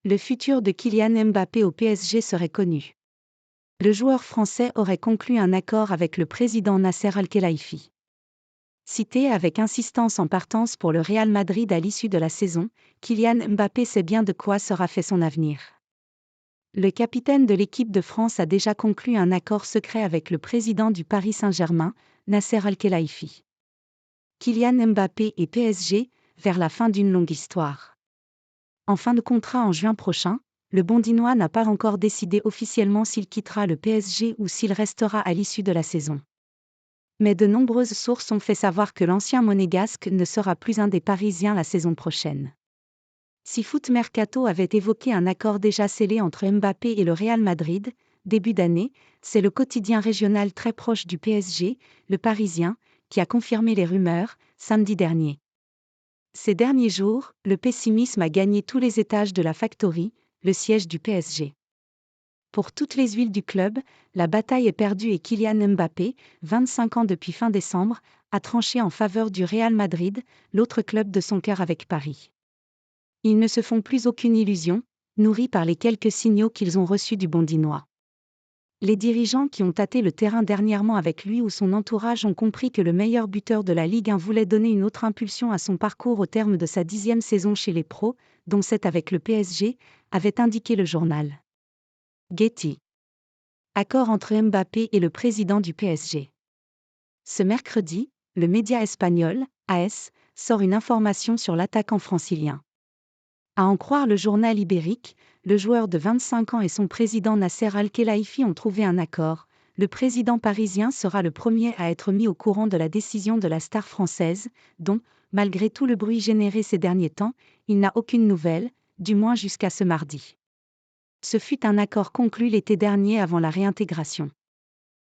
Le futur de Kylian Mbappé au PSG serait connu. Le joueur français aurait conclu un accord avec le président Nasser Al-Khelaifi. Cité avec insistance en partance pour le Real Madrid à l'issue de la saison, Kylian Mbappé sait bien de quoi sera fait son avenir. Le capitaine de l'équipe de France a déjà conclu un accord secret avec le président du Paris Saint-Germain, Nasser Al-Khelaifi. Kylian Mbappé et PSG, vers la fin d'une longue histoire. En fin de contrat en juin prochain, le Bondinois n'a pas encore décidé officiellement s'il quittera le PSG ou s'il restera à l'issue de la saison. Mais de nombreuses sources ont fait savoir que l'ancien monégasque ne sera plus un des Parisiens la saison prochaine. Si Foot Mercato avait évoqué un accord déjà scellé entre Mbappé et le Real Madrid, début d'année, c'est le quotidien régional très proche du PSG, Le Parisien, qui a confirmé les rumeurs, samedi dernier. Ces derniers jours, le pessimisme a gagné tous les étages de la Factory, le siège du PSG. Pour toutes les huiles du club, la bataille est perdue et Kylian Mbappé, 25 ans depuis fin décembre, a tranché en faveur du Real Madrid, l'autre club de son cœur avec Paris. Ils ne se font plus aucune illusion, nourris par les quelques signaux qu'ils ont reçus du Bondinois. Les dirigeants qui ont tâté le terrain dernièrement avec lui ou son entourage ont compris que le meilleur buteur de la Ligue 1 voulait donner une autre impulsion à son parcours au terme de sa 10e saison chez les pros, dont 7 avec le PSG, avait indiqué le journal. Getty. Accord entre Mbappé et le président du PSG. Ce mercredi, le média espagnol, AS, sort une information sur l'attaquant francilien. À en croire le journal ibérique, le joueur de 25 ans et son président Nasser Al-Khelaifi ont trouvé un accord. Le président parisien sera le premier à être mis au courant de la décision de la star française, dont, malgré tout le bruit généré ces derniers temps, il n'a aucune nouvelle, du moins jusqu'à ce mardi. Ce fut un accord conclu l'été dernier avant la réintégration.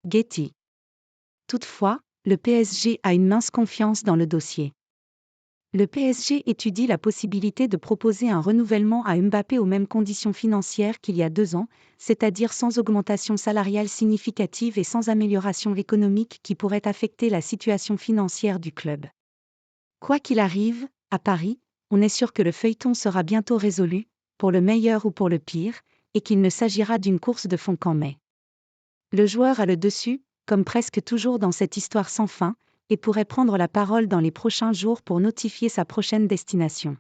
Getty. Toutefois, le PSG a une mince confiance dans le dossier. Le PSG étudie la possibilité de proposer un renouvellement à Mbappé aux mêmes conditions financières qu'il y a 2 ans, c'est-à-dire sans augmentation salariale significative et sans amélioration économique qui pourrait affecter la situation financière du club. Quoi qu'il arrive, à Paris, on est sûr que le feuilleton sera bientôt résolu, pour le meilleur ou pour le pire, et qu'il ne s'agira d'une course de fond qu'en mai. Le joueur a le dessus, comme presque toujours dans cette histoire sans fin, et pourrait prendre la parole dans les prochains jours pour notifier sa prochaine destination.